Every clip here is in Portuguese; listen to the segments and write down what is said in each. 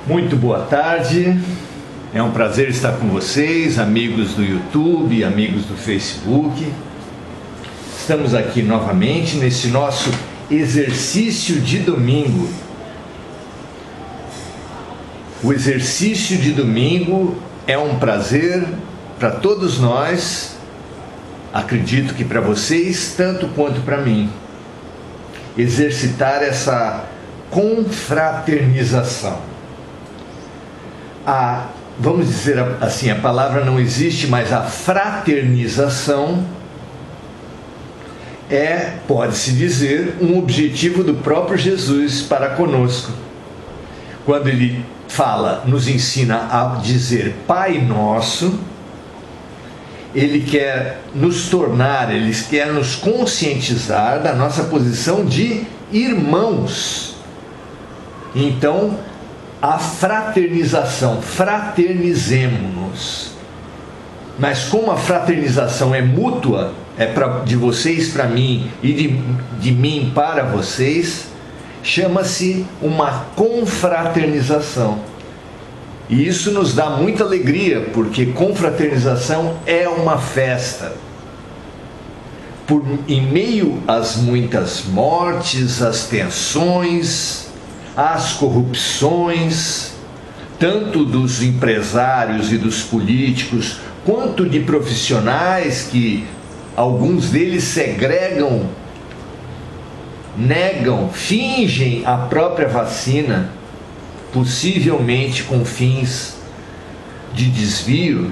Muito boa tarde, é um prazer estar com vocês, amigos do YouTube, amigos do Facebook. Estamos aqui novamente nesse nosso exercício de domingo. O exercício de domingo é um prazer para todos nós, acredito que para vocês, tanto quanto para mim. Exercitar essa confraternização. Vamos dizer assim, a palavra não existe, mas a fraternização pode-se dizer, um objetivo do próprio Jesus para conosco. Quando ele nos ensina a dizer Pai Nosso, ele quer nos tornar, ele quer nos conscientizar da nossa posição de irmãos. Então, a fraternização, fraternizemo-nos. Mas como a fraternização é mútua, de vocês para mim e de mim para vocês, chama-se uma confraternização. E isso nos dá muita alegria, porque confraternização é uma festa. Em meio às muitas mortes, às tensões, às corrupções, tanto dos empresários e dos políticos, quanto de profissionais que alguns deles segregam, negam, fingem a própria vacina, possivelmente com fins de desvio.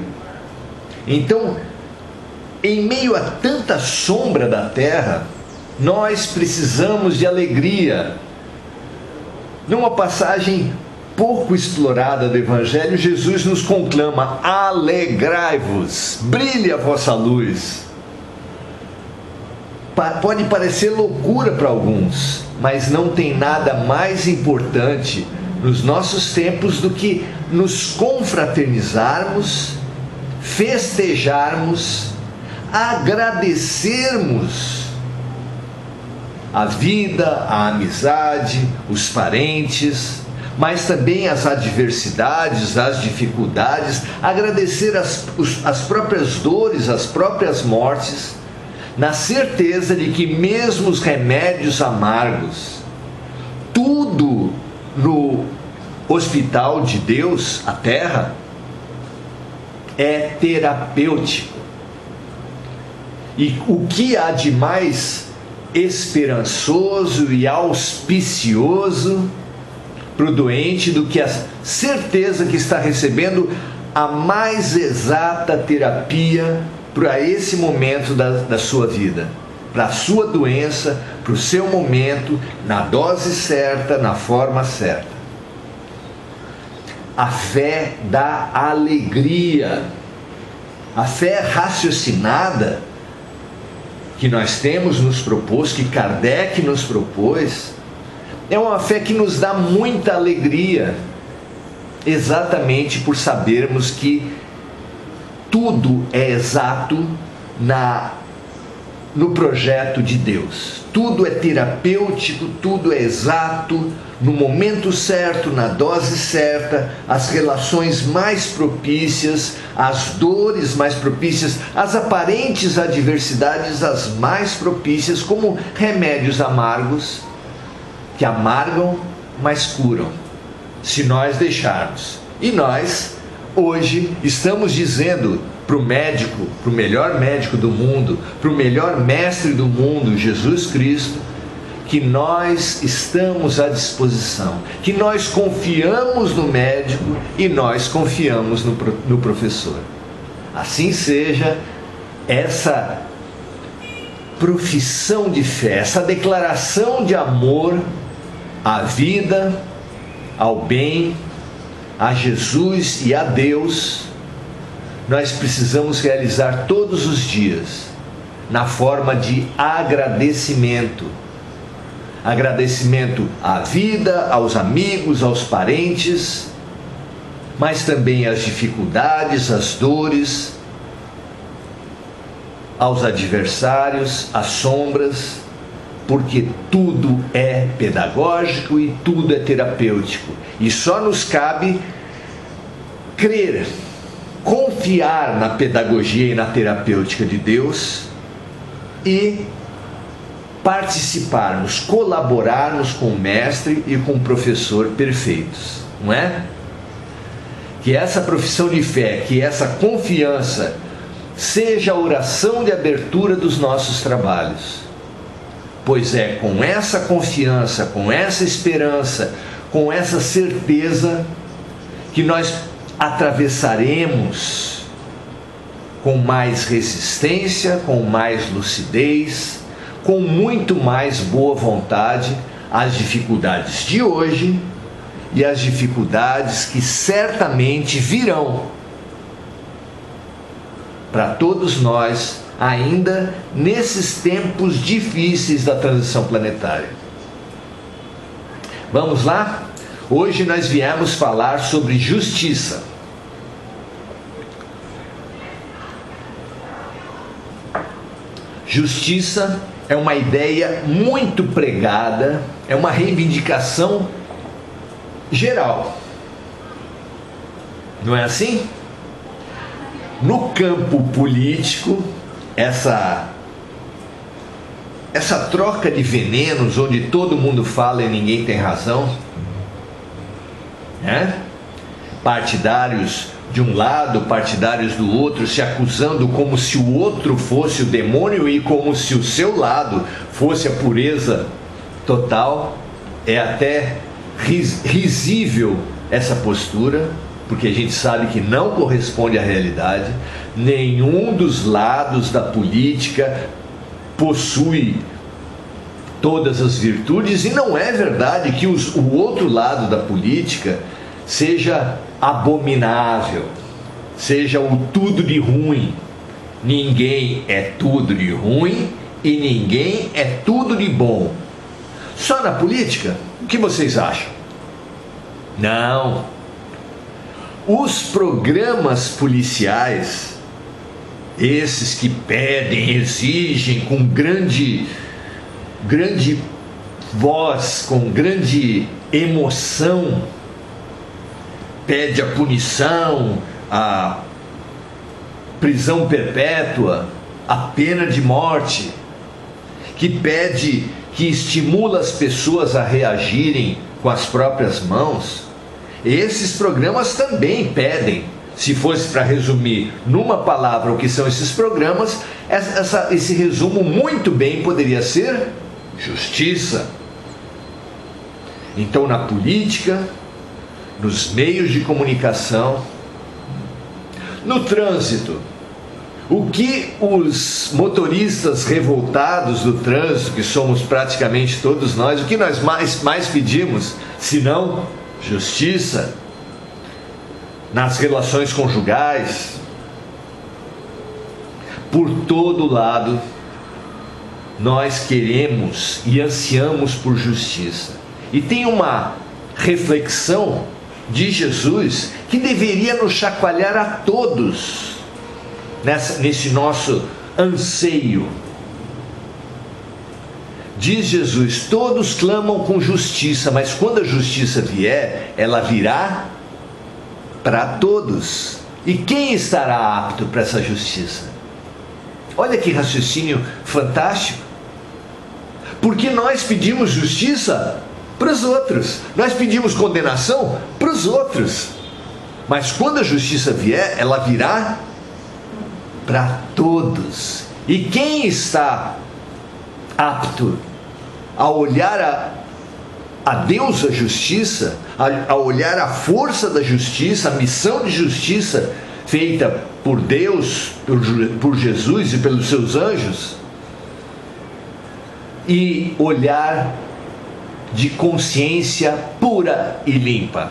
Então, em meio a tanta sombra da terra, nós precisamos de alegria. Numa passagem pouco explorada do Evangelho, Jesus nos conclama: alegrai-vos, brilhe a vossa luz. Pode parecer loucura para alguns, mas não tem nada mais importante nos nossos tempos do que nos confraternizarmos, festejarmos, agradecermos a vida, a amizade, os parentes, mas também as adversidades, as dificuldades, agradecer as próprias dores, as próprias mortes, na certeza de que mesmo os remédios amargos, tudo no hospital de Deus, a terra, é terapêutico. E o que há de mais esperançoso e auspicioso para o doente do que a certeza que está recebendo a mais exata terapia para esse momento da sua vida, para a sua doença, para o seu momento, na dose certa, na forma certa. A fé dá alegria. A fé raciocinada que nós temos nos propôs, que Kardec nos propôs, é uma fé que nos dá muita alegria, exatamente por sabermos que tudo é exato no projeto de Deus. Tudo é terapêutico, tudo é exato, no momento certo, na dose certa, as relações mais propícias, as dores mais propícias, as aparentes adversidades as mais propícias, como remédios amargos, que amargam, mas curam, se nós deixarmos. E nós, hoje, estamos dizendo para o médico, para o melhor médico do mundo, para o melhor mestre do mundo, Jesus Cristo, que nós estamos à disposição, que nós confiamos no médico e nós confiamos no professor. Assim seja essa profissão de fé, essa declaração de amor à vida, ao bem, a Jesus e a Deus, nós precisamos realizar todos os dias, na forma de agradecimento. Agradecimento à vida, aos amigos, aos parentes, mas também às dificuldades, às dores, aos adversários, às sombras, porque tudo é pedagógico e tudo é terapêutico. E só nos cabe crer, confiar na pedagogia e na terapêutica de Deus e participarmos, colaborarmos com o mestre e com o professor perfeitos, não é? Que essa profissão de fé, que essa confiança seja a oração de abertura dos nossos trabalhos. Pois é com essa confiança, com essa esperança, com essa certeza que nós atravessaremos com mais resistência, com mais lucidez, com muito mais boa vontade as dificuldades de hoje e as dificuldades que certamente virão para todos nós, ainda nesses tempos difíceis da transição planetária. Vamos lá? Hoje nós viemos falar sobre justiça. Justiça é uma ideia muito pregada, é uma reivindicação geral. Não é assim? No campo político, essa troca de venenos, onde todo mundo fala e ninguém tem razão, né? Partidários de um lado, partidários do outro, se acusando como se o outro fosse o demônio e como se o seu lado fosse a pureza total. É até risível essa postura, porque a gente sabe que não corresponde à realidade. Nenhum dos lados da política possui todas as virtudes, e não é verdade que o outro lado da política seja abominável, seja o tudo de ruim. Ninguém é tudo de ruim e ninguém é tudo de bom. Só na política? O que vocês acham? Não. Os programas policiais, esses que pedem, exigem com grande voz, com grande emoção, pede a punição, a prisão perpétua, a pena de morte, que pede, que estimula as pessoas a reagirem com as próprias mãos. Esses programas também pedem, se fosse para resumir numa palavra o que são esses programas, esse resumo muito bem poderia ser justiça. Então, na política, nos meios de comunicação, no trânsito, o que os motoristas revoltados do trânsito, que somos praticamente todos nós, o que nós mais pedimos, senão justiça? Nas relações conjugais, por todo lado, nós queremos e ansiamos por justiça. E tem uma reflexão de Jesus que deveria nos chacoalhar a todos nesse nosso anseio. Diz Jesus: todos clamam com justiça, mas quando a justiça vier, ela virá para todos. E quem estará apto para essa justiça? Olha que raciocínio fantástico. Porque nós pedimos justiça para os outros, nós pedimos condenação para os outros, mas quando a justiça vier, ela virá para todos. E quem está apto a olhar a Deus a justiça, a olhar a força da justiça, a missão de justiça feita por Deus, por Jesus e pelos seus anjos, e olhar de consciência pura e limpa?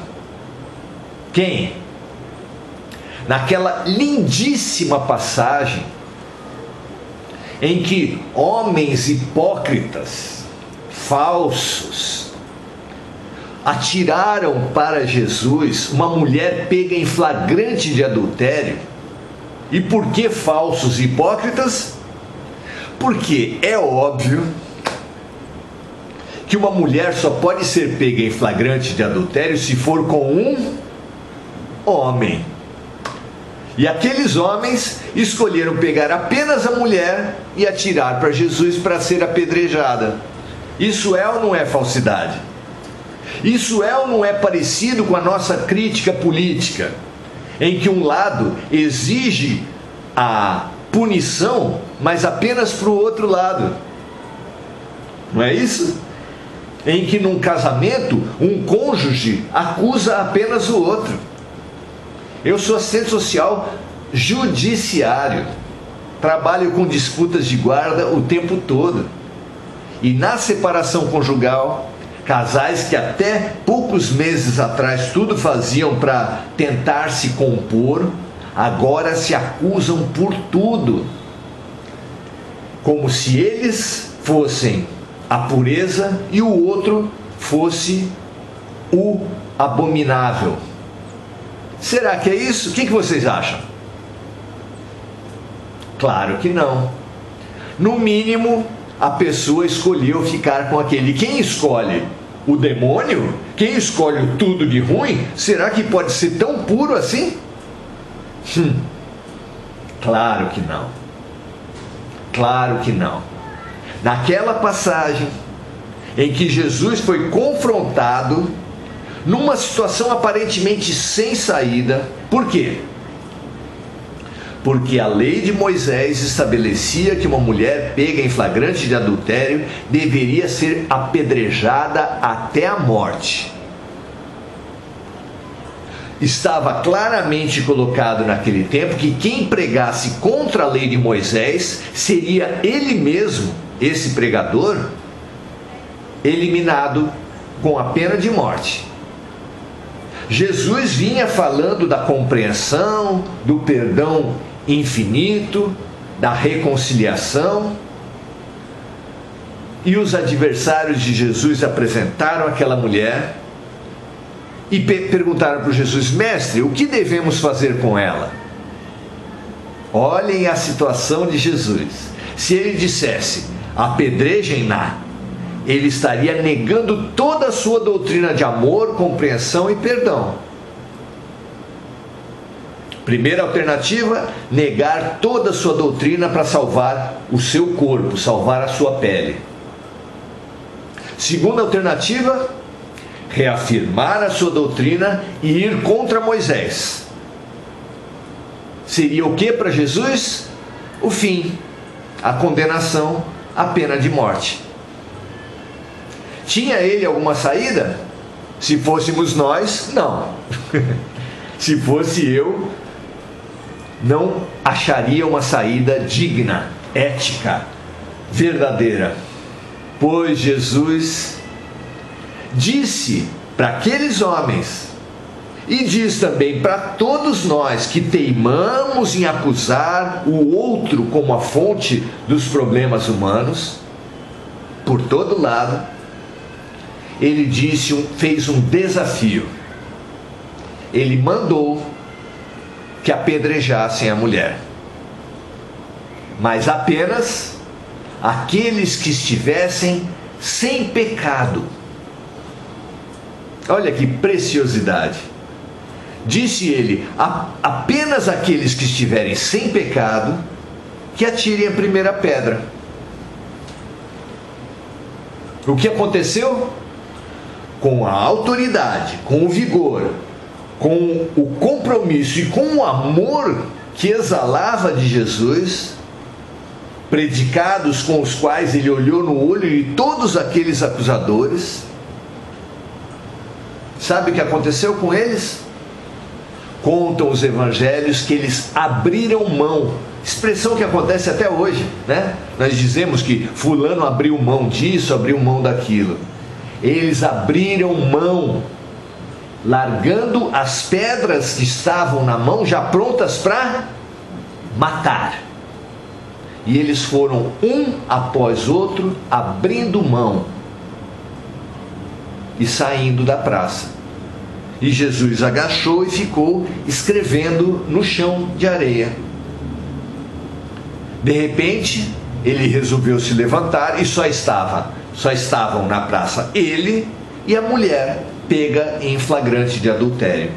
Quem? Naquela lindíssima passagem em que homens hipócritas, falsos, atiraram para Jesus uma mulher pega em flagrante de adultério. E por que falsos e hipócritas? Porque é óbvio que uma mulher só pode ser pega em flagrante de adultério se for com um homem. E aqueles homens escolheram pegar apenas a mulher e atirar para Jesus para ser apedrejada. Isso é ou não é falsidade? Isso é ou não é parecido com a nossa crítica política, em que um lado exige a punição, mas apenas para o outro lado? Não é isso? Em que num casamento, um cônjuge acusa apenas o outro. Eu sou assistente social judiciário, trabalho com disputas de guarda o tempo todo. E na separação conjugal, casais que até poucos meses atrás tudo faziam para tentar se compor, agora se acusam por tudo, como se eles fossem a pureza e o outro fosse o abominável. Será que é isso? O que vocês acham? Claro que não. No mínimo, a pessoa escolheu ficar com aquele. Quem escolhe o demônio? Quem escolhe tudo de ruim? Será que pode ser tão puro assim? Claro que não. Claro que não. Naquela passagem em que Jesus foi confrontado numa situação aparentemente sem saída. Por quê? Porque a lei de Moisés estabelecia que uma mulher pega em flagrante de adultério deveria ser apedrejada até a morte. Estava claramente colocado naquele tempo que quem pregasse contra a lei de Moisés seria ele mesmo, esse pregador, eliminado com a pena de morte. Jesus vinha falando da compreensão, do perdão infinito, da reconciliação, e os adversários de Jesus apresentaram aquela mulher e perguntaram para Jesus: mestre, o que devemos fazer com ela? Olhem a situação de Jesus. Se ele dissesse: apedrejem-na, ele estaria negando toda a sua doutrina de amor, compreensão e perdão. Primeira alternativa, negar toda a sua doutrina para salvar o seu corpo, salvar a sua pele. Segunda alternativa, reafirmar a sua doutrina e ir contra Moisés. Seria o que para Jesus? O fim, a condenação, a pena de morte. Tinha ele alguma saída? Se fôssemos nós, não. Se fosse eu, não acharia uma saída digna, ética, verdadeira. Pois Jesus disse para aqueles homens, e diz também para todos nós que teimamos em acusar o outro como a fonte dos problemas humanos, por todo lado, ele fez um desafio. Ele mandou que apedrejassem a mulher, mas apenas aqueles que estivessem sem pecado. Olha que preciosidade. Disse ele: apenas aqueles que estiverem sem pecado, que atirem a primeira pedra. O que aconteceu? Com a autoridade, com o vigor, com o compromisso e com o amor que exalava de Jesus, predicados com os quais ele olhou no olho de todos aqueles acusadores, sabe o que aconteceu com eles? Contam os evangelhos que eles abriram mão, expressão que acontece até hoje, né? Nós dizemos que fulano abriu mão disso, abriu mão daquilo. Eles abriram mão, largando as pedras que estavam na mão, já prontas para matar. E eles foram um após outro, abrindo mão e saindo da praça. E Jesus agachou e ficou escrevendo no chão de areia. De repente, ele resolveu se levantar e só estava Só estavam na praça ele e a mulher pega em flagrante de adultério.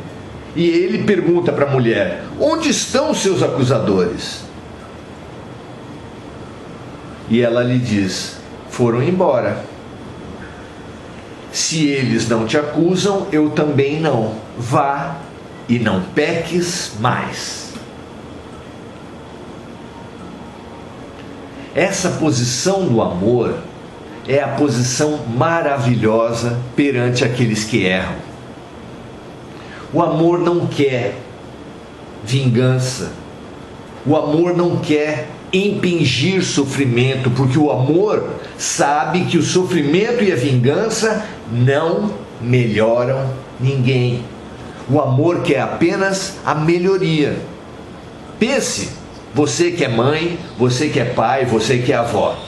E ele pergunta para a mulher: onde estão os seus acusadores? E ela lhe diz: foram embora. Se eles não te acusam, eu também não. Vá e não peques mais. Essa posição do amor é a posição maravilhosa perante aqueles que erram. O amor não quer vingança. O amor não quer impingir sofrimento, porque o amor sabe que o sofrimento e a vingança não melhoram ninguém. O amor quer apenas a melhoria. Pense, você que é mãe, você que é pai, você que é avó.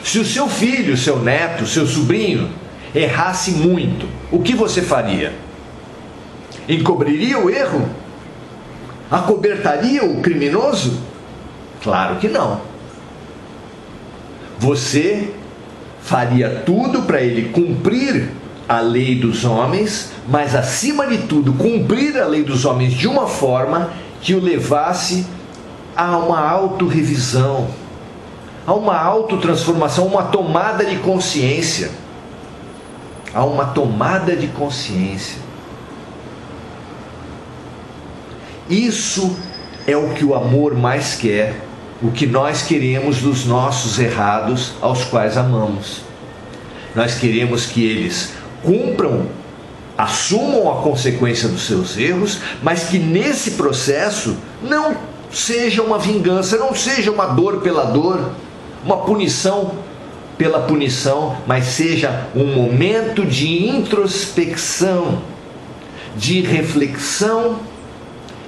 Se o seu filho, seu neto, seu sobrinho errasse muito, o que você faria? Encobriria o erro? Acobertaria o criminoso? Claro que não. Você faria tudo para ele cumprir a lei dos homens, mas acima de tudo, cumprir a lei dos homens de uma forma que o levasse a uma autorrevisão, a uma autotransformação, uma tomada de consciência. A uma tomada de consciência. Isso é o que o amor mais quer, o que nós queremos dos nossos errados aos quais amamos. Nós queremos que eles cumpram, assumam a consequência dos seus erros, mas que nesse processo não seja uma vingança, não seja uma dor pela dor, uma punição pela punição, mas seja um momento de introspecção, de reflexão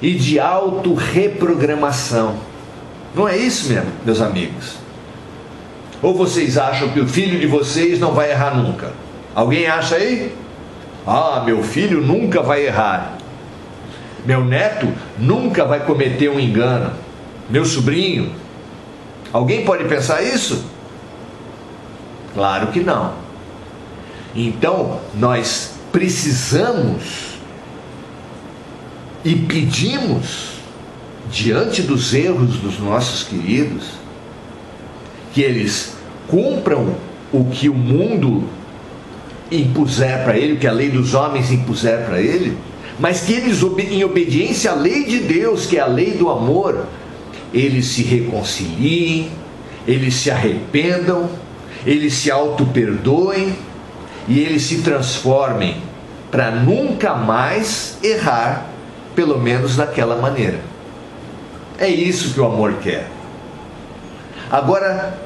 e de autorreprogramação. Não é isso mesmo, meus amigos? Ou vocês acham que o filho de vocês não vai errar nunca? Alguém acha aí? Ah, meu filho nunca vai errar. Meu neto nunca vai cometer um engano. Meu sobrinho. Alguém pode pensar isso? Claro que não. Então, nós precisamos e pedimos, diante dos erros dos nossos queridos, que eles cumpram o que o mundo impuser para ele, o que a lei dos homens impuser para ele, mas que eles, em obediência à lei de Deus, que é a lei do amor, eles se reconciliem, eles se arrependam, eles se auto-perdoem e eles se transformem para nunca mais errar, pelo menos daquela maneira. É isso que o amor quer. Agora,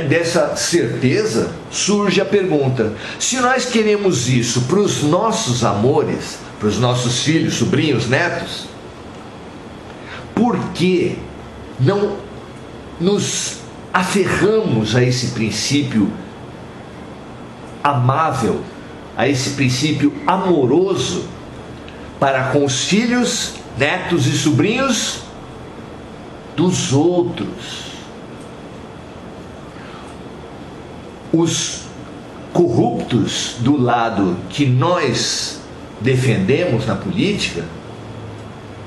dessa certeza, surge a pergunta: se nós queremos isso para os nossos amores, para os nossos filhos, sobrinhos, netos, por que não nos aferramos a esse princípio amável, a esse princípio amoroso para com os filhos, netos e sobrinhos dos outros? Os corruptos do lado que nós defendemos na política,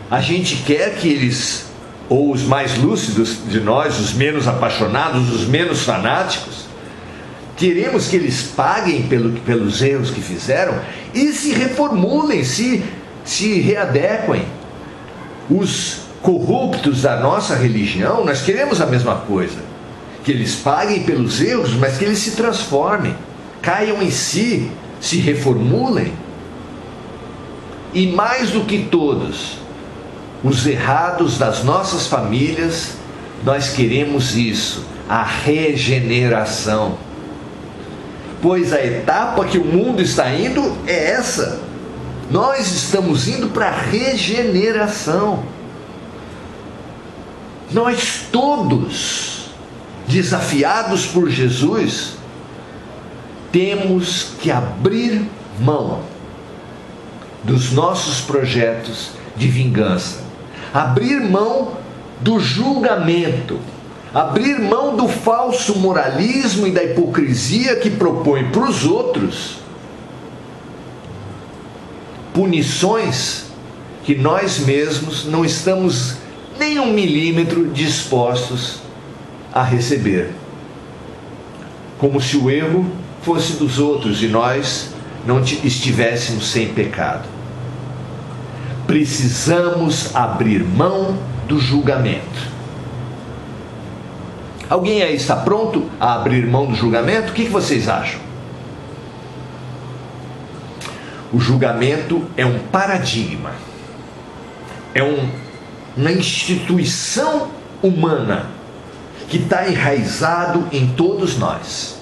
a gente quer que eles, ou os mais lúcidos de nós, os menos apaixonados, os menos fanáticos, queremos que eles paguem pelos erros que fizeram e se reformulem, se readequem. Os corruptos da nossa religião, nós queremos a mesma coisa, que eles paguem pelos erros, mas que eles se transformem, caiam em si, se reformulem. E mais do que todos, os errados das nossas famílias, nós queremos isso, a regeneração. Pois a etapa que o mundo está indo é essa. Nós estamos indo para a regeneração. Nós todos, desafiados por Jesus, temos que abrir mão dos nossos projetos de vingança, abrir mão do julgamento, abrir mão do falso moralismo e da hipocrisia que propõe para os outros punições que nós mesmos não estamos nem 1 milímetro dispostos a receber. Como se o erro fosse dos outros e nós não estivéssemos sem pecado. Precisamos abrir mão do julgamento. Alguém aí está pronto a abrir mão do julgamento? O que vocês acham? O julgamento é um paradigma, é uma instituição humana que está enraizado em todos nós.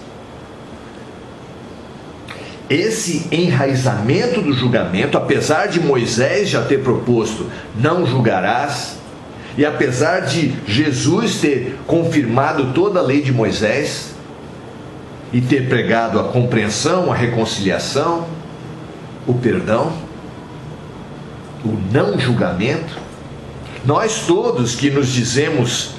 Esse enraizamento do julgamento, apesar de Moisés já ter proposto não julgarás, e apesar de Jesus ter confirmado toda a lei de Moisés e ter pregado a compreensão, a reconciliação, o perdão, o não julgamento, nós todos que nos dizemos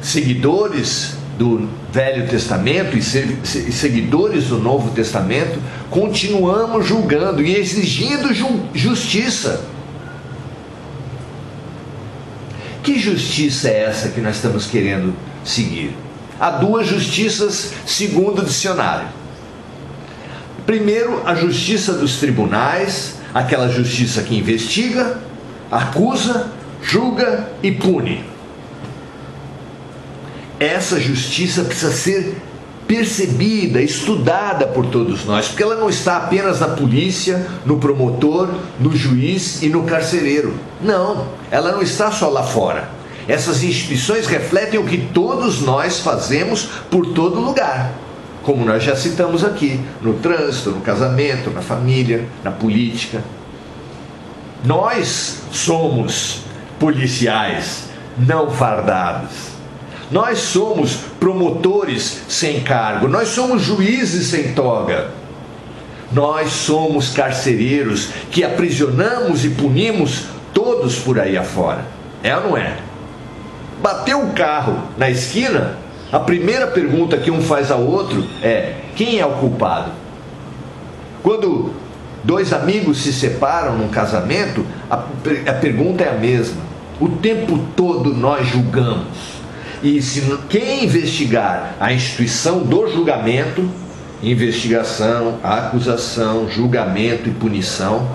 seguidores do Velho Testamento e seguidores do Novo Testamento, continuamos julgando e exigindo justiça. Que justiça é essa que nós estamos querendo seguir? Há duas justiças segundo o dicionário. Primeiro, a justiça dos tribunais, aquela justiça que investiga, acusa, julga e pune. Essa justiça precisa ser percebida, estudada por todos nós, porque ela não está apenas na polícia, no promotor, no juiz e no carcereiro. Não, ela não está só lá fora. Essas instituições refletem o que todos nós fazemos por todo lugar, como nós já citamos aqui, no trânsito, no casamento, na família, na política. Nós somos policiais não fardados. Nós somos promotores sem cargo, nós somos juízes sem toga, nós somos carcereiros que aprisionamos e punimos todos por aí afora. É ou não é? Bateu o carro na esquina, a primeira pergunta que um faz ao outro é: quem é o culpado? Quando dois amigos se separam num casamento, a pergunta é a mesma. O tempo todo nós julgamos. E se quem investigar a instituição do julgamento, investigação, acusação, julgamento e punição,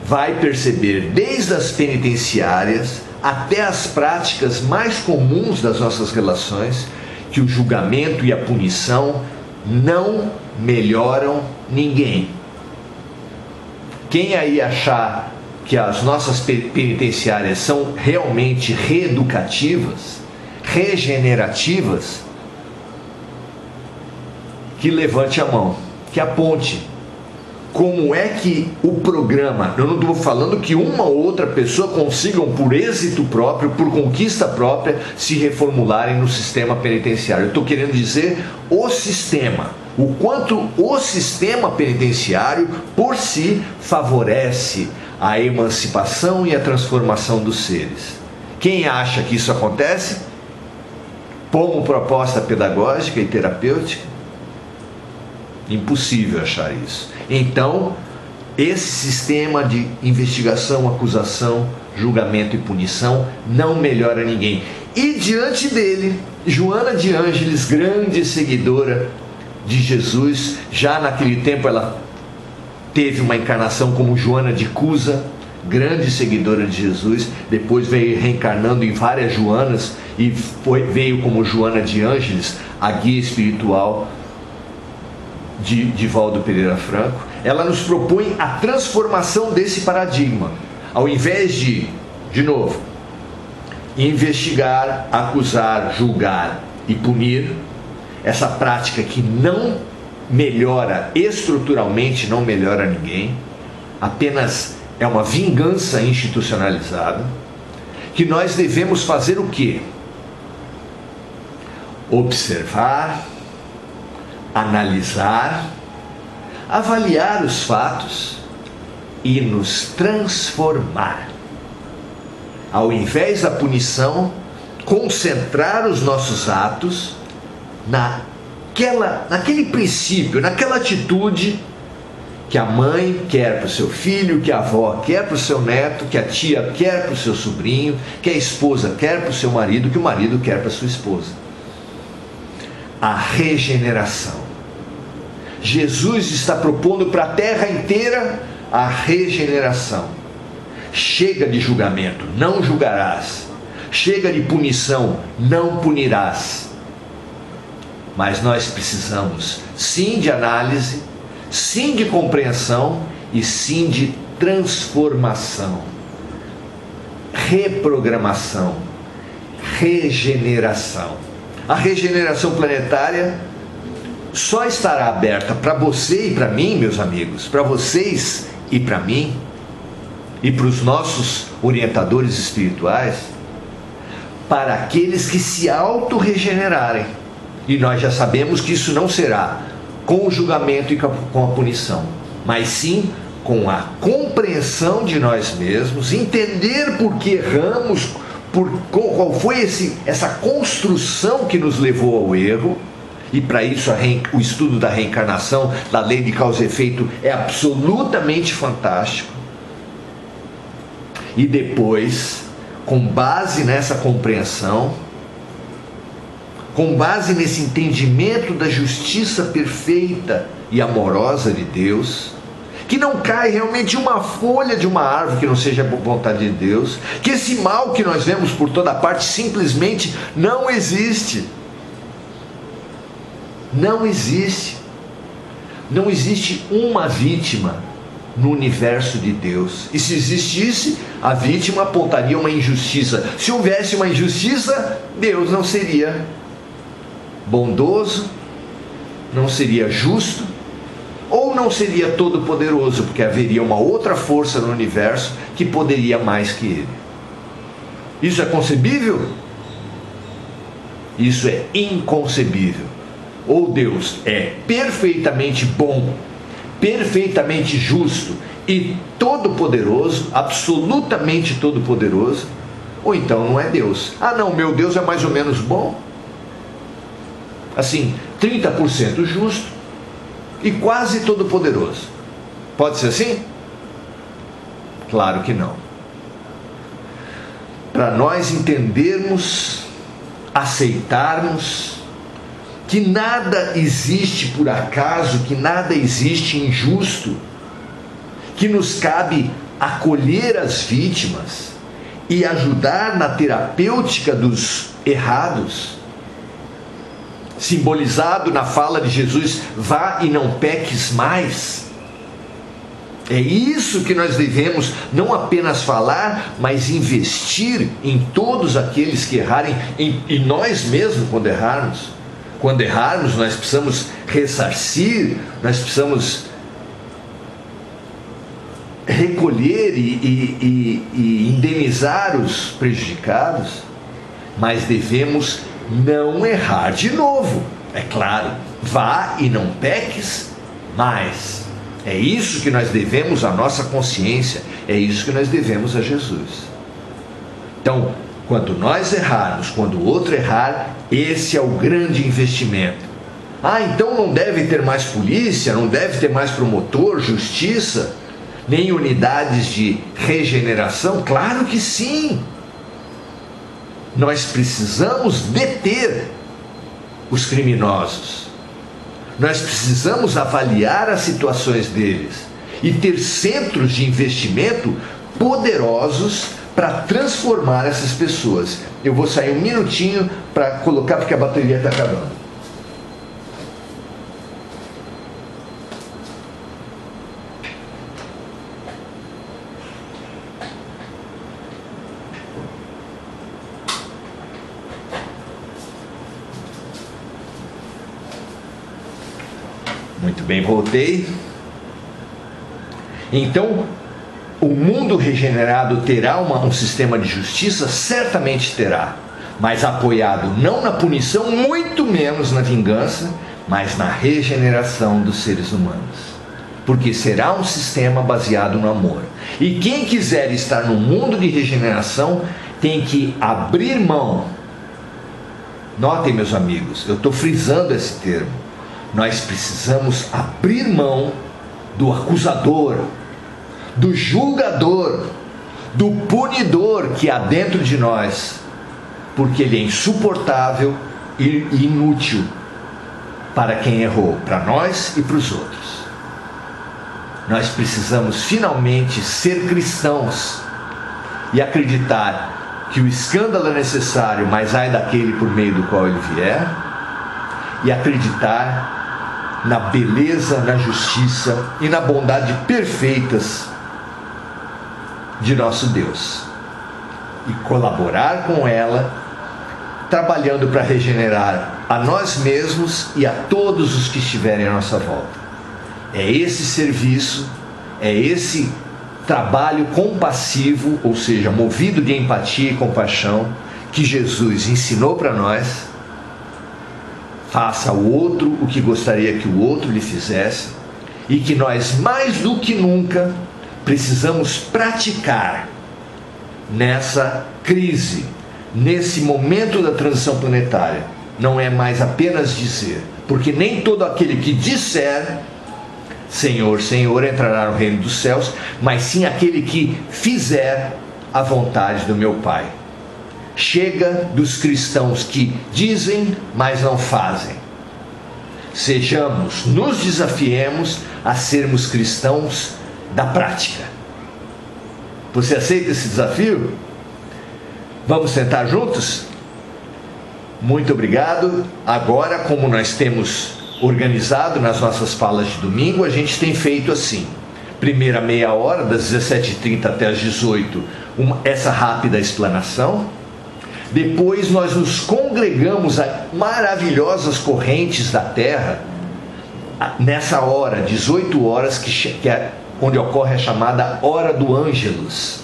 vai perceber desde as penitenciárias até as práticas mais comuns das nossas relações, que o julgamento e a punição não melhoram ninguém. Quem aí achar que as nossas penitenciárias são realmente reeducativas, regenerativas, que levante a mão, que aponte como é que o programa, eu não estou falando que uma ou outra pessoa consigam por êxito próprio, por conquista própria, se reformularem no sistema penitenciário. Eu estou querendo dizer o sistema, o quanto o sistema penitenciário por si favorece a emancipação e a transformação dos seres. Quem acha que isso acontece como proposta pedagógica e terapêutica? Impossível achar isso. Então, esse sistema de investigação, acusação, julgamento e punição não melhora ninguém. E diante dele, Joana de Ângeles, grande seguidora de Jesus, já naquele tempo ela teve uma encarnação como Joana de Cusa, grande seguidora de Jesus, depois veio reencarnando em várias Joanas e veio como Joana de Ângeles, a guia espiritual de Divaldo Pereira Franco. Ela nos propõe a transformação desse paradigma. Ao invés de novo, investigar, acusar, julgar e punir, essa prática que não melhora estruturalmente, não melhora ninguém, apenas é uma vingança institucionalizada, que nós devemos fazer o quê? Observar, analisar, avaliar os fatos e nos transformar. Ao invés da punição, concentrar os nossos atos naquele princípio, naquela atitude que a mãe quer para o seu filho, que a avó quer para o seu neto, que a tia quer para o seu sobrinho, que a esposa quer para o seu marido, que o marido quer para a sua esposa. A regeneração. Jesus está propondo para a terra inteira a regeneração. Chega de julgamento, não julgarás. Chega de punição, não punirás. Mas nós precisamos sim de análise, sim de compreensão e sim de transformação, reprogramação, regeneração. A regeneração planetária só estará aberta para você e para mim, meus amigos, para vocês e para mim, e para os nossos orientadores espirituais, para aqueles que se auto-regenerarem. E nós já sabemos que isso não será com o julgamento e com a punição, mas sim com a compreensão de nós mesmos, entender por que erramos, qual foi essa construção que nos levou ao erro. E para isso o estudo da reencarnação, da lei de causa e efeito, é absolutamente fantástico. E depois, com base nessa compreensão, com base nesse entendimento da justiça perfeita e amorosa de Deus, que não cai realmente uma folha de uma árvore que não seja por vontade de Deus, que esse mal que nós vemos por toda parte simplesmente não existe. Não existe. Não existe uma vítima no universo de Deus. E se existisse, a vítima apontaria uma injustiça. Se houvesse uma injustiça, Deus não seria bondoso, não seria justo, ou não seria todo-poderoso, porque haveria uma outra força no universo que poderia mais que ele. Isso é concebível? Isso é inconcebível. Ou Deus é perfeitamente bom, perfeitamente justo e todo-poderoso, absolutamente todo-poderoso, ou então não é Deus. Ah não, meu Deus é mais ou menos bom, assim, 30% justo e quase todo-poderoso. Pode ser assim? Claro que não. Para nós entendermos, aceitarmos que nada existe por acaso, que nada existe injusto, que nos cabe acolher as vítimas e ajudar na terapêutica dos errados, simbolizado na fala de Jesus, vá e não peques mais. É isso que nós devemos não apenas falar, mas investir em todos aqueles que errarem, em nós mesmos quando errarmos. Quando errarmos, nós precisamos ressarcir, nós precisamos recolher e indenizar os prejudicados, mas devemos não errar de novo. É claro, vá e não peques mais. É isso que nós devemos à nossa consciência, é isso que nós devemos a Jesus. Então, quando nós errarmos, quando o outro errar, esse é o grande investimento. Ah, então não deve ter mais polícia, não deve ter mais promotor, justiça, nem unidades de regeneração? Claro que sim! Nós precisamos deter os criminosos. Nós precisamos avaliar as situações deles e ter centros de investimento poderosos para transformar essas pessoas. Eu vou sair um minutinho para colocar, porque a bateria está acabando. Muito bem, voltei. Então, o mundo regenerado terá um sistema de justiça? Certamente terá, mas apoiado não na punição, muito menos na vingança, mas na regeneração dos seres humanos, porque será um sistema baseado no amor. E quem quiser estar no mundo de regeneração tem que abrir mão Notem, meus amigos, eu estou frisando esse termo. Nós precisamos abrir mão do acusador, do julgador, do punidor que há dentro de nós, porque ele é insuportável e inútil para quem errou, para nós e para os outros. Nós precisamos finalmente ser cristãos e acreditar que o escândalo é necessário, mas ai daquele por meio do qual ele vier, e acreditar na beleza, na justiça e na bondade perfeitas de nosso Deus, e colaborar com ela, trabalhando para regenerar a nós mesmos e a todos os que estiverem à nossa volta. É esse serviço, é esse trabalho compassivo, ou seja, movido de empatia e compaixão, que Jesus ensinou para nós. Faça ao outro o que gostaria que o outro lhe fizesse, e que nós, mais do que nunca, precisamos praticar nessa crise, nesse momento da transição planetária. Não é mais apenas dizer, porque nem todo aquele que disser Senhor, Senhor entrará no reino dos céus, mas sim aquele que fizer a vontade do meu Pai. Chega dos cristãos que dizem, mas não fazem. Nos desafiemos a sermos cristãos da prática. Você aceita esse desafio? Vamos tentar juntos? Muito obrigado. Agora, como nós temos organizado nas nossas falas de domingo, a gente tem feito assim: primeira meia hora, das 17h30 até as 18h, essa rápida explanação. Depois nós nos congregamos a maravilhosas correntes da terra, nessa hora, 18 horas, que é onde ocorre a chamada hora do Ângelus.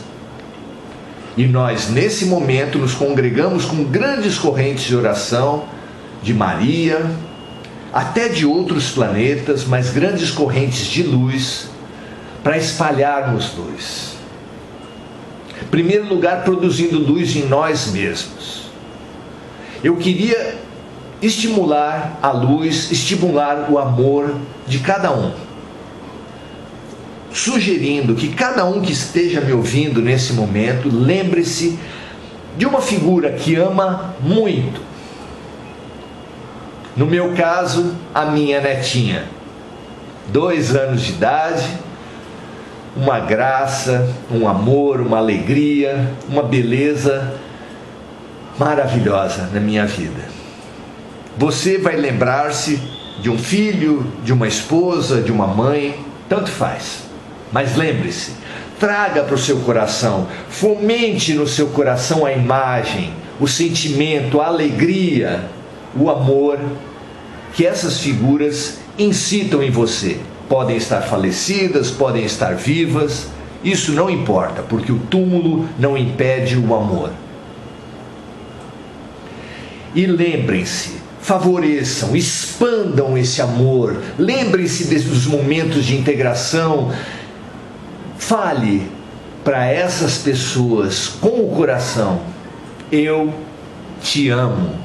E nós, nesse momento, nos congregamos com grandes correntes de oração de Maria, até de outros planetas, mas grandes correntes de luz, para espalharmos luz. Em primeiro lugar, produzindo luz em nós mesmos. Eu queria estimular a luz, estimular o amor de cada um, sugerindo que cada um que esteja me ouvindo nesse momento, lembre-se de uma figura que ama muito. No meu caso, a minha netinha, 2 anos de idade, uma graça, um amor, uma alegria, uma beleza maravilhosa na minha vida. Você vai lembrar-se de um filho, de uma esposa, de uma mãe, tanto faz. Mas lembre-se, traga para o seu coração, fomente no seu coração a imagem, o sentimento, a alegria, o amor que essas figuras incitam em você. Podem estar falecidas, podem estar vivas, isso não importa, porque o túmulo não impede o amor. E lembrem-se, favoreçam, expandam esse amor, lembrem-se dos momentos de integração. Fale para essas pessoas com o coração: eu te amo.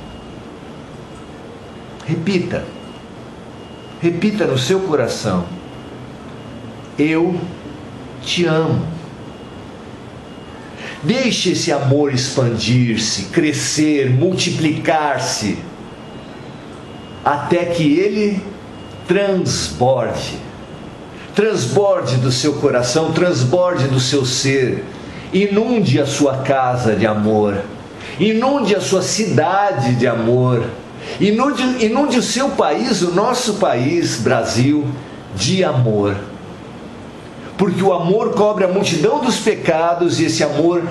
Repita no seu coração: eu te amo. Deixe esse amor expandir-se, crescer, multiplicar-se, até que ele transborde do seu coração, transborde do seu ser, inunde a sua casa de amor, inunde a sua cidade de amor, inunde o seu país, o nosso país, Brasil, de amor. Porque o amor cobre a multidão dos pecados, e esse amor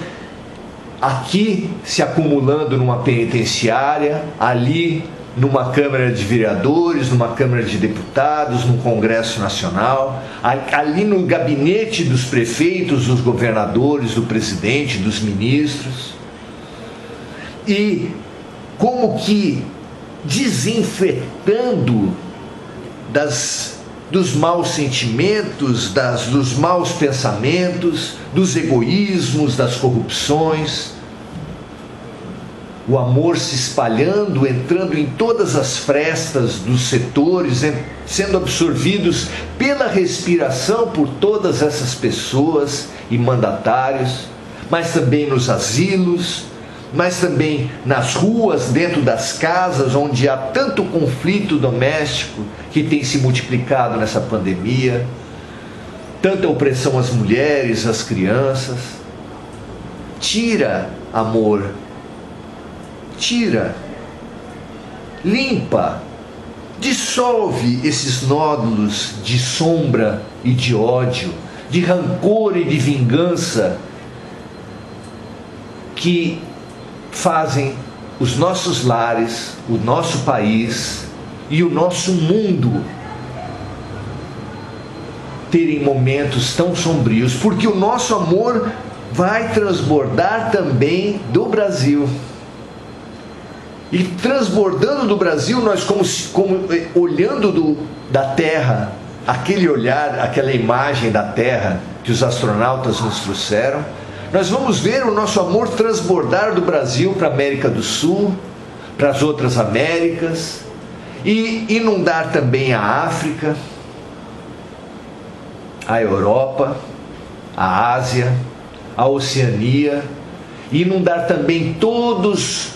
aqui se acumulando numa penitenciária, ali numa Câmara de Vereadores, numa Câmara de Deputados, num Congresso Nacional, ali no gabinete dos prefeitos, dos governadores, do presidente, dos ministros. E como que desinfetando dos maus sentimentos, dos maus pensamentos, dos egoísmos, das corrupções, o amor se espalhando, entrando em todas as frestas dos setores, sendo absorvidos pela respiração por todas essas pessoas e mandatários, mas também nos asilos, mas também nas ruas, dentro das casas, onde há tanto conflito doméstico que tem se multiplicado nessa pandemia, tanta opressão às mulheres, às crianças. Tira, amor, tira, limpa, dissolve esses nódulos de sombra e de ódio, de rancor e de vingança que fazem os nossos lares, o nosso país e o nosso mundo terem momentos tão sombrios, porque o nosso amor vai transbordar também do Brasil. E transbordando do Brasil, nós como olhando da terra, aquele olhar, aquela imagem da terra que os astronautas nos trouxeram, nós vamos ver o nosso amor transbordar do Brasil para a América do Sul, para as outras Américas, e inundar também a África, a Europa, a Ásia, a Oceania, e inundar também todos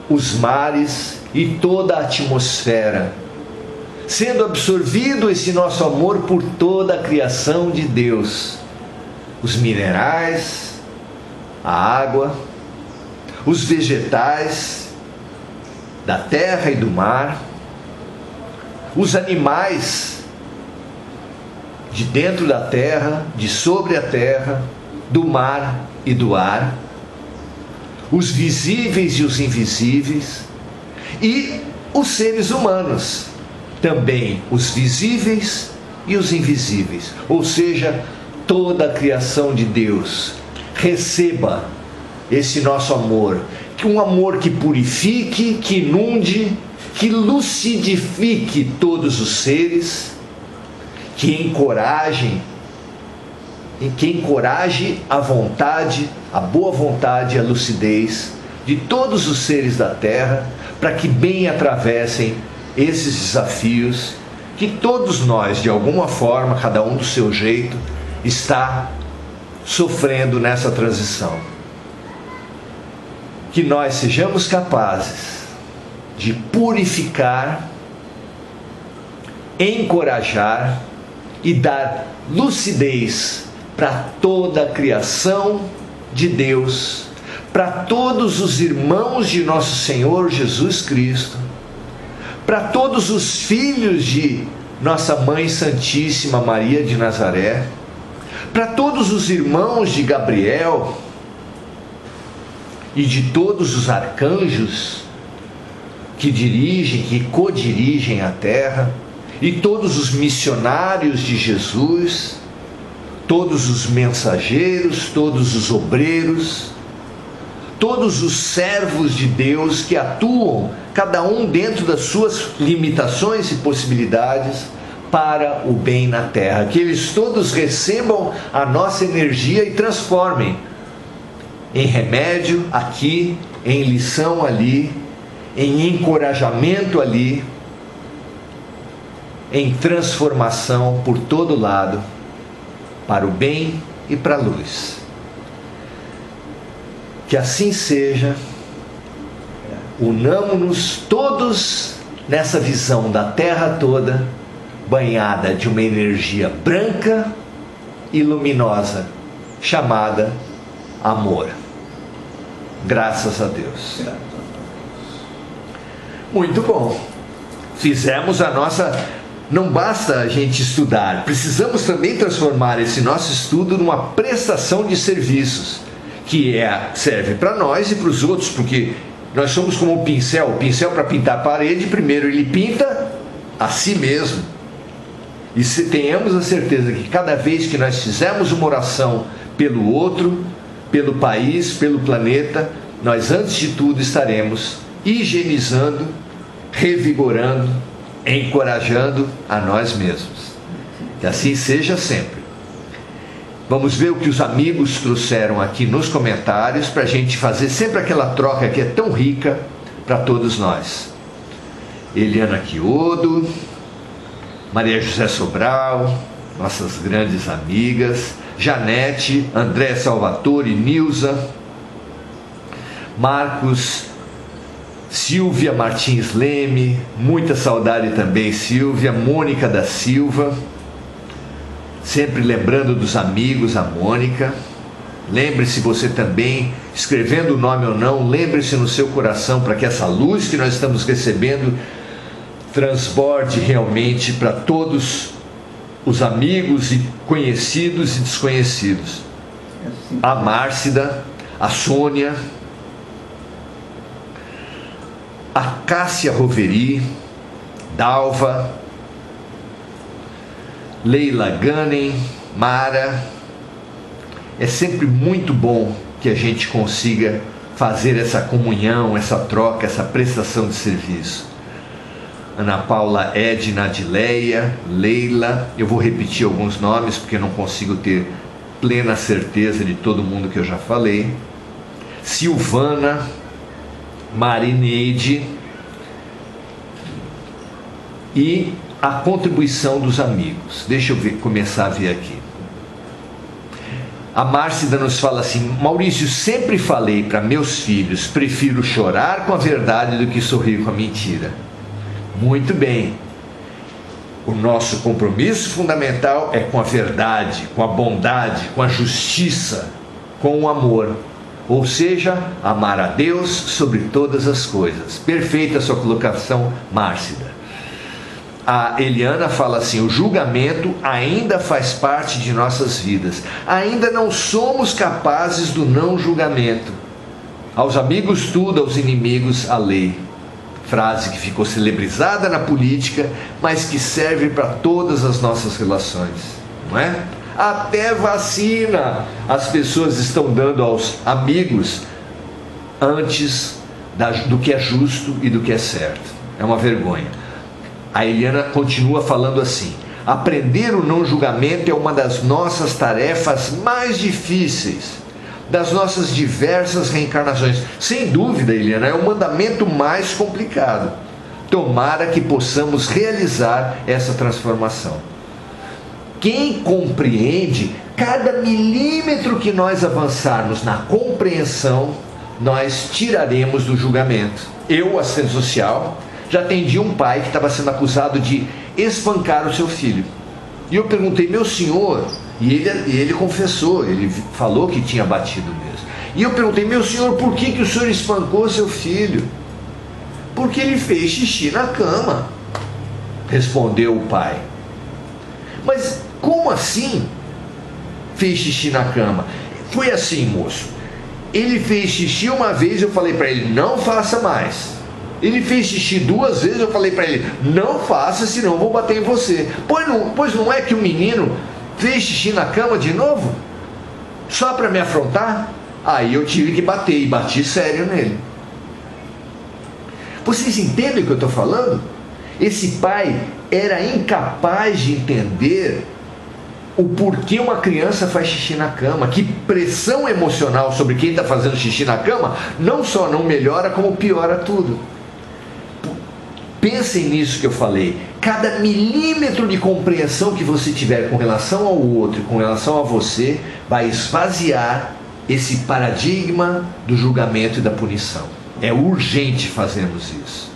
os mares e toda a atmosfera, sendo absorvido esse nosso amor por toda a criação de Deus, os minerais, a água, os vegetais da terra e do mar, os animais de dentro da terra, de sobre a terra, do mar e do ar, os visíveis e os invisíveis, e os seres humanos, também os visíveis e os invisíveis, ou seja, toda a criação de Deus. Receba esse nosso amor, que um amor que purifique, que inunde, que lucidifique todos os seres, que encoraje a vontade, a boa vontade e a lucidez de todos os seres da terra, para que bem atravessem esses desafios que todos nós, de alguma forma, cada um do seu jeito, está sofrendo nessa transição. Que nós sejamos capazes de purificar, encorajar e dar lucidez para toda a criação de Deus, para todos os irmãos de nosso Senhor Jesus Cristo, para todos os filhos de nossa Mãe Santíssima Maria de Nazaré, para todos os irmãos de Gabriel e de todos os arcanjos que dirigem, que co-dirigem a terra, e todos os missionários de Jesus, todos os mensageiros, todos os obreiros, todos os servos de Deus que atuam, cada um dentro das suas limitações e possibilidades, para o bem na terra. Que eles todos recebam a nossa energia e transformem em remédio aqui, em lição ali, em encorajamento ali, em transformação por todo lado, para o bem e para a luz. Que assim seja. Unamo-nos todos nessa visão da terra toda, banhada de uma energia branca e luminosa, chamada amor. Graças a Deus. Muito bom. Fizemos a nossa... Não basta a gente estudar, precisamos também transformar esse nosso estudo numa prestação de serviços, que serve para nós e para os outros, porque nós somos como o pincel para pintar a parede, primeiro ele pinta a si mesmo. E se tenhamos a certeza que cada vez que nós fizermos uma oração pelo outro, pelo país, pelo planeta, nós antes de tudo estaremos higienizando, revigorando, encorajando a nós mesmos. Que assim seja sempre. Vamos ver o que os amigos trouxeram aqui nos comentários, para a gente fazer sempre aquela troca que é tão rica para todos nós. Eliana Quiodo, Maria José Sobral, nossas grandes amigas, Janete, André Salvatore, Nilza, Marcos, Silvia Martins Leme, muita saudade também, Silvia, Mônica da Silva, sempre lembrando dos amigos, a Mônica. Lembre-se você também, escrevendo o nome ou não, lembre-se no seu coração para que essa luz que nós estamos recebendo transborde realmente para todos os amigos e conhecidos e desconhecidos. A Márcida, a Sônia, a Cássia Roveri, Dalva, Leila Ganem, Mara. É sempre muito bom que a gente consiga fazer essa comunhão, essa troca, essa prestação de serviço. Ana Paula, Edna, Adileia, Leila. Eu vou repetir alguns nomes porque não consigo ter plena certeza de todo mundo que eu já falei. Silvana, Marineide e a contribuição dos amigos. Deixa eu começar a ver aqui. A Márcida nos fala assim: Maurício, sempre falei para meus filhos, prefiro chorar com a verdade do que sorrir com a mentira. Muito bem. O nosso compromisso fundamental é com a verdade, com a bondade, com a justiça, com o amor. Ou seja, amar a Deus sobre todas as coisas. Perfeita a sua colocação, Márcida. A Eliana fala assim: o julgamento ainda faz parte de nossas vidas. Ainda não somos capazes do não julgamento. Aos amigos tudo, aos inimigos a lei. Frase que ficou celebrizada na política, mas que serve para todas as nossas relações, não é? Até vacina as pessoas estão dando aos amigos antes do que é justo e do que é certo. É uma vergonha. A Eliana continua falando assim: aprender o não julgamento é uma das nossas tarefas mais difíceis, das nossas diversas reencarnações. Sem dúvida, Eliana, é o mandamento mais complicado. Tomara que possamos realizar essa transformação. Quem compreende, cada milímetro que nós avançarmos na compreensão, nós tiraremos do julgamento. Eu, assistente social, já atendi um pai que estava sendo acusado de espancar o seu filho. E eu perguntei: meu senhor, e ele confessou, ele falou que tinha batido mesmo. E eu perguntei: meu senhor, por que o senhor espancou seu filho? Porque ele fez xixi na cama, respondeu o pai. Mas como assim fez xixi na cama? Foi assim, moço. Ele fez xixi uma vez, eu falei para ele: não faça mais. Ele fez xixi 2 vezes, eu falei para ele: não faça, senão eu vou bater em você. Pois não é que o menino fez xixi na cama de novo? Só para me afrontar? Aí eu tive que bater, e bati sério nele. Vocês entendem o que eu estou falando? Esse pai era incapaz de entender o porquê uma criança faz xixi na cama. Que pressão emocional sobre quem está fazendo xixi na cama não só não melhora, como piora tudo. Pensem nisso que eu falei. Cada milímetro de compreensão que você tiver com relação ao outro, com relação a você, vai esvaziar esse paradigma do julgamento e da punição. É urgente fazermos isso.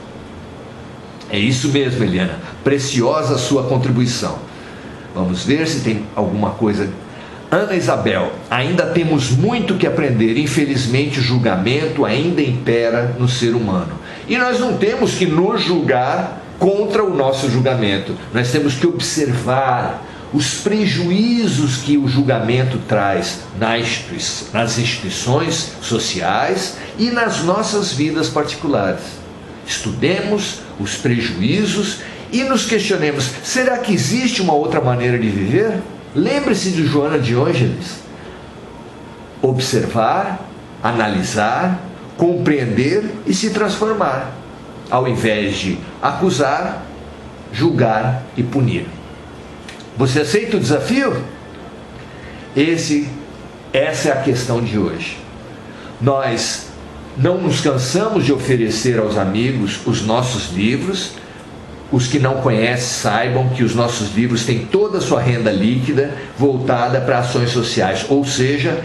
É isso mesmo, Eliana. Preciosa a sua contribuição. Vamos ver se tem alguma coisa. Ana Isabel: ainda temos muito que aprender. Infelizmente, o julgamento ainda impera no ser humano. E nós não temos que nos julgar contra o nosso julgamento. Nós temos que observar os prejuízos que o julgamento traz nas instituições sociais e nas nossas vidas particulares. Estudemos os prejuízos e nos questionemos: será que existe uma outra maneira de viver? Lembre-se de Joana de Ângeles. Observar, analisar, compreender e se transformar, ao invés de acusar, julgar e punir. Você aceita o desafio? Essa é a questão de hoje. Nós não nos cansamos de oferecer aos amigos os nossos livros. Os que não conhecem saibam que os nossos livros têm toda a sua renda líquida voltada para ações sociais, ou seja,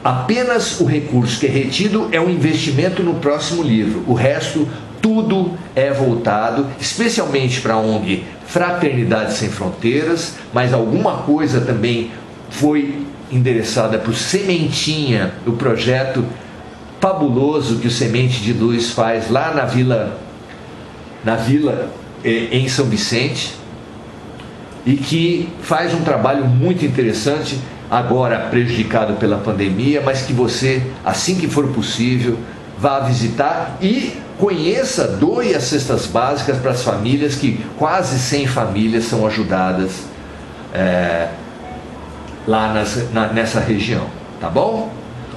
apenas o recurso que é retido é um investimento no próximo livro. O resto, tudo é voltado especialmente para a ONG Fraternidade Sem Fronteiras, mas alguma coisa também foi endereçada para o Sementinha, o projeto fabuloso que o Semente de Luz faz lá na vila em São Vicente, e que faz um trabalho muito interessante, agora prejudicado pela pandemia, mas que você, assim que for possível, vá visitar e conheça, doe as cestas básicas para as famílias, que quase 100 famílias são ajudadas lá nessa região, tá bom?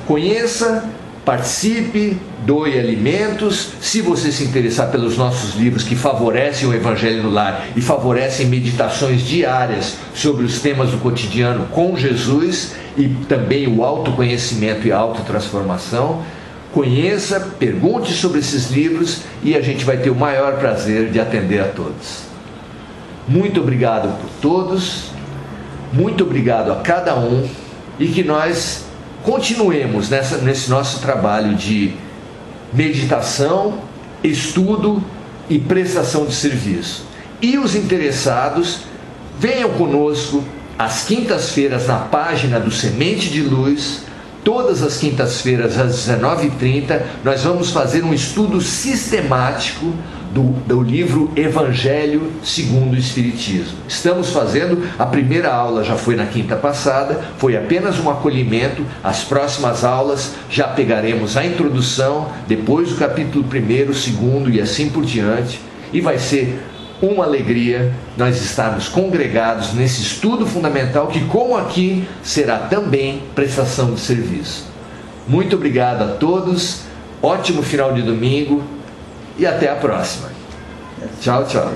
Conheça, participe, doe alimentos. Se você se interessar pelos nossos livros que favorecem o Evangelho no Lar e favorecem meditações diárias sobre os temas do cotidiano com Jesus e também o autoconhecimento e a autotransformação, conheça, pergunte sobre esses livros e a gente vai ter o maior prazer de atender a todos. Muito obrigado por todos, muito obrigado a cada um, e que nós continuemos nesse nosso trabalho de meditação, estudo e prestação de serviço. E os interessados, venham conosco às quintas-feiras na página do Semente de Luz. Todas as quintas-feiras às 19h30 nós vamos fazer um estudo sistemático do livro Evangelho segundo o Espiritismo. Estamos fazendo, a primeira aula já foi na quinta passada, foi apenas um acolhimento. As próximas aulas já pegaremos a introdução, depois o capítulo 1º, 2º e assim por diante, e vai ser uma alegria nós estarmos congregados nesse estudo fundamental que, como aqui, será também prestação de serviço. Muito obrigado a todos, ótimo final de domingo e até a próxima. Tchau, tchau.